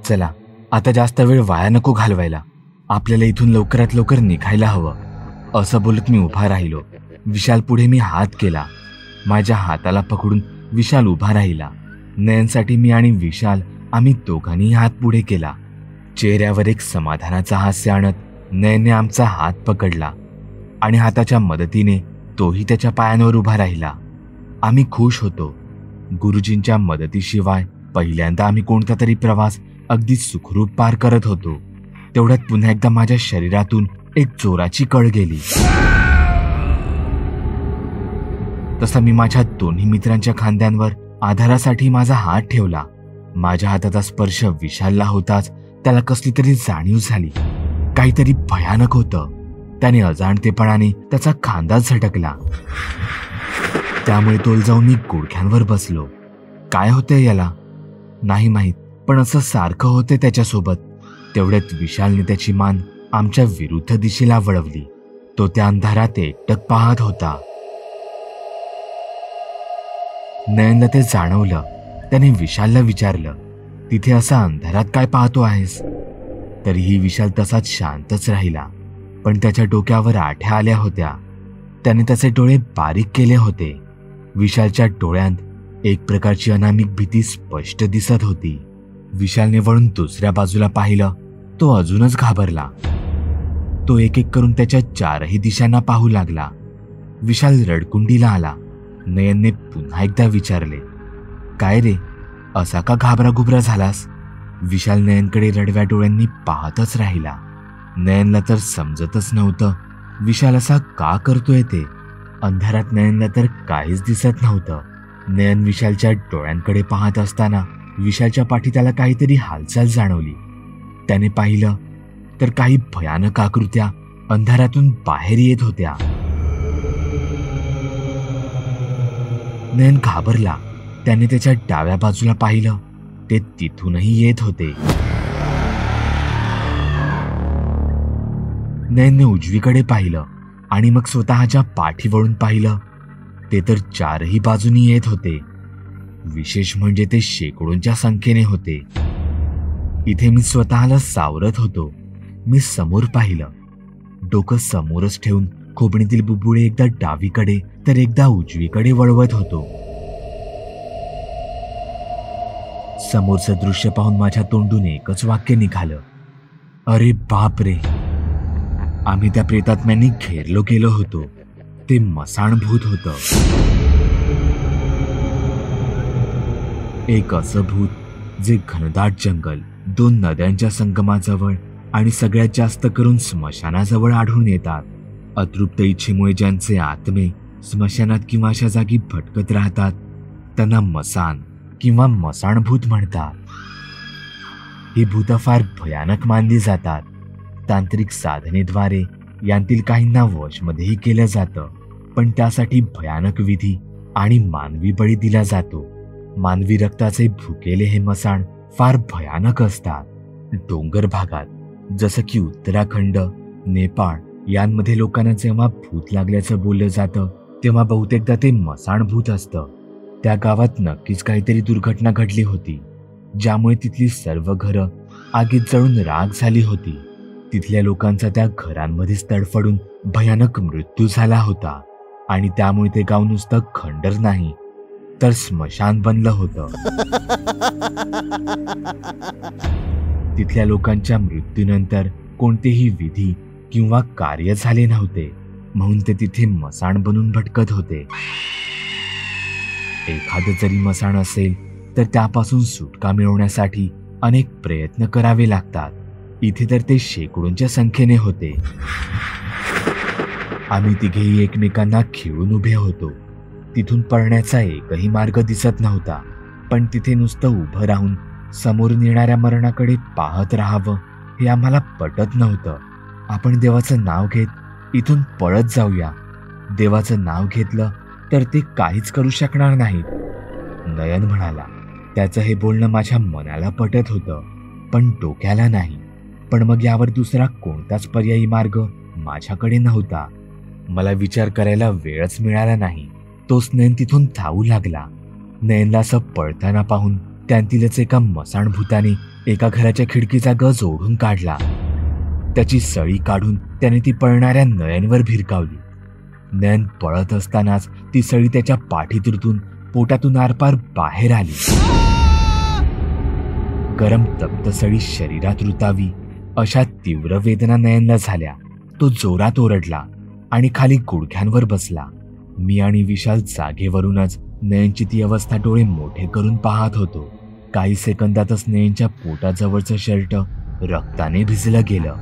चला, आता जास्त वेळ वाया नको घालवायला. आपल्याला इथून लवकरात लवकर निघायला हवं. असं बोलत मी उभा राहिलो. विशाल पुढे मी हात केला. माझ्या हाताला पकडून विशाल उभा राहिला. नयनसाठी मी आणि विशाल आम्ही दोघांनी हात पुढे केला. चेहऱ्यावर एक समाधानाचा हास्य आणत नयनने आमचा हात पकडला आणि हाताच्या मदतीने तोही त्याच्या पायांवर उभा राहिला. आम्ही खुश होतो. गुरुजींच्या मदतीशिवाय पहिल्यांदा आम्ही कोणता तरी प्रवास अगदी सुखरूप पार करत होतो. तेवढ्यात पुन्हा एकदा माझ्या शरीरातून एक जोराची कळ गेली. तसा मी माझ्या दोन्ही मित्रांच्या खांद्यांवर आधारासाठी माझा हात ठेवला. माझ्या हाताचा स्पर्श विशालला होताच त्याला कसली तरी जाणीव झाली. काहीतरी भयानक होतं. त्याने अजाणतेपणाने त्याचा खांदा झटकला. त्यामुळे तोल जाऊन मी गुडघ्यांवर बसलो. काय होतंय याला नाही माहीत, पण असं सारखं होते त्याच्यासोबत. तेवढ्यात विशालने त्याची मान आमच्या विरुद्ध दिशेला वळवली. तो त्या अंधारात एकटक पाहत होता. नयनला ते जाणवलं. त्याने विशालला विचारलं, तिथे असा अंधारात काय पाहतो आहेस? तरीही विशाल तसाच शांतच राहिला. पण त्याच्या डोक्यावर आठ्या आल्या होत्या. त्याने त्याचे डोळे बारीक केले होते. विशालच्या डोळ्यांत एक प्रकारची अनामिक भीती स्पष्ट दिसत होती. विशालने वळून दुसऱ्या बाजूला पाहिलं. तो अजूनच घाबरला. तो एक एक करून त्याच्या चारही दिशांना पाहू लागला. विशाल रडकुंडीला आला. नयनने पुन्हा एकदा विचारले, काय रे, असा का घाबराघुबरा झालास? विशाल नयनकडे रडव्या डोळ्यांनी पाहतच राहिला. नयनला तर समजतच नव्हतं विशाल असा का करतोय ते. अंधारात नयनला तर काहीच दिसत नव्हतं. नयन विशालच्या डोळ्यांकडे पाहत असताना विशालच्या पाठी त्याला काहीतरी हालचाल जाणवली. त्याने पाहिलं तर काही भयानक आकृत्या अंधारातून बाहेर येत होत्या. नयन घाबरला. त्याने त्याच्या डाव्या बाजूला पाहिलं. ते तिथूनही येत होते. नयनने उजवीकडे पाहिलं आणि मग स्वतःच्या पाठी वळून पाहिलं. ते तर चारही बाजूनी येत होते. विशेष म्हणजे ते शेकडोंच्या संख्येने होते. इथे मी स्वतःला सावरत होतो. मी समोर पाहिलं. डोकं समोरच ठेवून खोबणीतील बुबुळे एकदा डावीकडे तर एकदा उजवीकडे वळवत होतो. समोरचं दृश्य पाहून माझ्या तोंडून एकच वाक्य निघालं, अरे बाप रे. आम्ही त्या प्रेतात्म्यांनी घेरलो गेलो होतो. ते मसाणभूत होतं. एक असं भूत जे घनदाट जंगल, दोन नद्यांच्या संगमाजवळ आणि सगळ्यात जास्त करून स्मशानाजवळ आढळून येतात. अतृप्त इच्छेमुळे ज्यांचे आत्मे स्मशानात किंवा अशा जागी भटकत राहतात त्यांना मसान किंवा मसाणभूत म्हणतात. ही भूतं फार भयानक मानली जातात. तांत्रिक साधनेद्वारे यांतील काहींना वशमध्येही केलं जातं, पण त्यासाठी भयानक विधी आणि मानवी बळी दिला जातो. मानवी रक्ताचे भुकेले हे मसाण फार भयानक असतात. डोंगर भागात जसं की उत्तराखंड, नेपाळ यांमध्ये लोकांना जेव्हा भूत लागल्याचं बोललं जातं तेव्हा बहुतेकदा ते मसाणभूत असतं. त्या गावात नक्कीच काहीतरी दुर्घटना घडली होती, ज्यामुळे तिथली सर्व घरं आगीत जळून राख झाली होती. तिथल्या लोकांचा त्या घरांमध्येच तडफडून भयानक मृत्यू झाला होता आणि त्यामुळे ते गाव नुसतं खंडर नाही तर स्मशान बनलं होतं. तिथल्या लोकांच्या मृत्यूनंतर कोणतेही विधी किंवा कार्य झाले नव्हते, म्हणून ते तिथे मसाण बनून भटकत होते. एखादं जरी मसाण असेल तर त्यापासून सुटका मिळवण्यासाठी अनेक प्रयत्न करावे लागतात. इथे तर ते शेकडोंच्या संख्येने होते. आम्ही तिघेही एकमेकांना खिळून उभे होतो. तिथून पळण्याचा एकही मार्ग दिसत नव्हता, पण तिथे नुसतं उभं राहून समोरून येणाऱ्या मरणाकडे पाहत राहावं हे आम्हाला पटत नव्हतं. आपण देवाचं नाव घेत इथून पळत जाऊया. देवाचं नाव घेतलं तर ते काहीच करू शकणार नाहीत, नयन म्हणाला. त्याचं हे बोलणं माझ्या मनाला पटत होतं, पण डोक्याला नाही. पण मग यावर दुसरा कोणताच पर्यायी मार्ग माझ्याकडे नव्हता. मला विचार करायला वेळच मिळाला नाही. तोच नयन तिथून धावू लागला. नयनला असं पळताना पाहून त्यांतीलच एका मसाणभूताने एका घराच्या खिडकीचा गज ओढून काढला. त्याची सळी काढून त्याने ती पळणाऱ्या नयनवर भिरकावली. नयन पळत असतानाच ती सळी त्याच्या पाठीतून पोटातून आरपार बाहेर आली. गरम तप्त सळी शरीरात रुतावी अशा तीव्र वेदना नयनला झाल्या. तो जोरात ओरडला आणि खाली गुडघ्यांवर बसला. मी आणि विशाल जागेवरूनच नयनची ती अवस्था डोळे मोठे करून पाहत होतो. काही सेकंदातच नयनच्या पोटाजवळचं शर्ट रक्ताने भिजलं गेलं.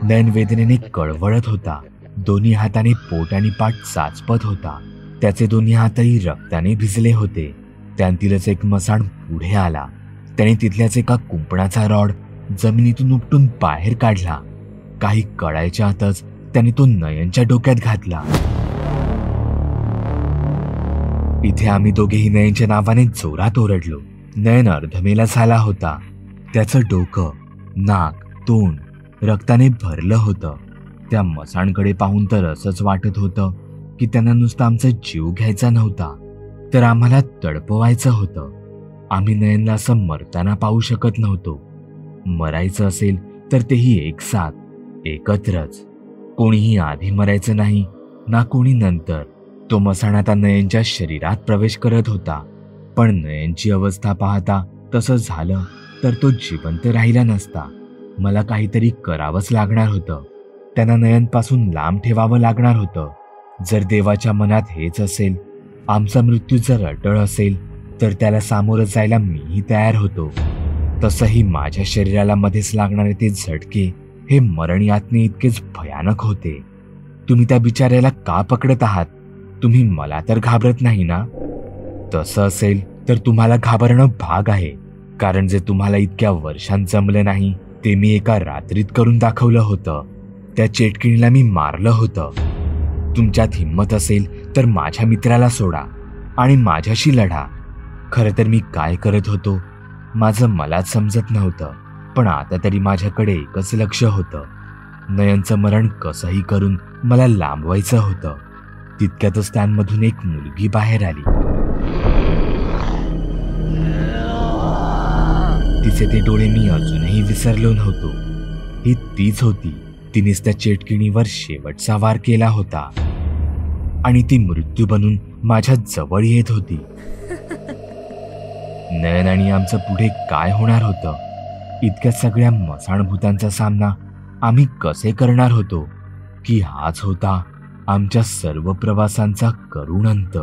नयन वेदनेने कळवळत होता. दोन्ही हाताने पोट आणि पाठ चाचपत होता. त्याचे दोन्ही हातही रक्ताने भिजले होते. त्यांतीलच एक मसाण पुढे आला. त्याने तिथल्याच एका कुंपणाचा रॉड जमिनीतून उपटून बाहेर काढला. काही कळायच्या आतच त्याने तो नयनच्या डोक्यात घातला. इथे आम्ही दोघेही नयनच्या नावाने जोरात ओरडलो. नयन अर्धमेला झाला होता. त्याचं डोकं, नाक, तोंड रक्ताने भरलं होतं. त्या मसाणकडे पाहून तर असंच वाटत होतं की त्यांना नुसतं आमचा जीव घ्यायचा नव्हता, तर आम्हाला तडपवायचं होतं. आम्ही नयनला असं मरताना पाहू शकत नव्हतो. मरायचं असेल तर तेही एकसाथ, एकत्रच. कोणीही आधी मरायचं नाही ना कोणी नंतर. तो मसाण आता नयनच्या शरीरात प्रवेश करत होता. पण नयनची अवस्था पाहता तसं झालं तर तो जिवंत राहिला नसता. मला काहीतरी करावंच लागणार होतं. त्यांना नयनपासून लांब ठेवावं लागणार होतं. जर देवाच्या मनात हेच असेल, आमचा मृत्यू जर अटळ असेल, तर त्याला सामोरं जायला मीही तयार होतो. तसंही माझ्या शरीराला मध्येच लागणारे ते झटके हे मरण यातने इतकेच भयानक होते. तुम्ही त्या बिचाऱ्याला का पकडत आहात? तुम्ही मला तर घाबरत नाही ना? तसं असेल तर तुम्हाला घाबरणं भाग आहे. कारण जे तुम्हाला इतक्या वर्षांत जमलं नाही ते मी एका रात्रीत करून दाखवलं होतं. त्या चेटकिणीला मी मारलं होतं. तुमच्यात हिंमत असेल तर माझ्या मित्राला सोडा आणि माझ्याशी लढा. खरं तर मी काय करत होतो माझं मलाच समजत नव्हतं. पण आता तरी माझ्याकडे एकच लक्ष होतं. नयनचं मरण कसंही करून मला लांबवायचं होतं. तितक्यातच त्यांमधून एक मुलगी बाहेर आली. तिचे ते डोळे मी अजूनही विसरलो नव्हतो. ही तीच होती. तिनेच त्या चेटकिणीवर शेवटचा वार केला होता आणि ती मृत्यू बनून माझ्या जवळ येत होती. नयन आणि आमचं पुढे काय होणार होतं? इतक्या सगळ्या मसाणभूतांचा सामना आम्ही कसे करणार होतो? की हाच होता आमच्या सर्व प्रवासांचा करुण अंत?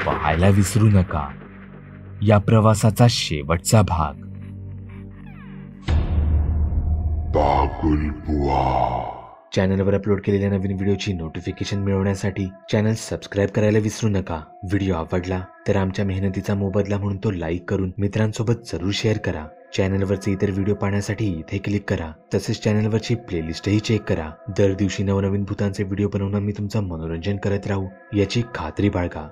पाहायला विसरू नका या प्रवासाचा शेवटचा भाग. चॅनलवर अपलोड केलेल्या नवीन व्हिडिओची नोटिफिकेशन मिळवण्यासाठी चॅनल सबस्क्राईब करायला विसरू नका. व्हिडिओ आवडला तर आमच्या मेहनतीचा मोबदला म्हणून तो लाईक करून मित्रांसोबत जरूर शेअर करा. चॅनलवरचे इतर व्हिडिओ पाहण्यासाठी इथे क्लिक करा. तसेच चॅनलवरची प्लेलिस्टही चेक करा. दर दिवशी नवनवीन भूतांचे व्हिडिओ बनवून मी तुमचं मनोरंजन करत राहू याची खात्री बाळगा.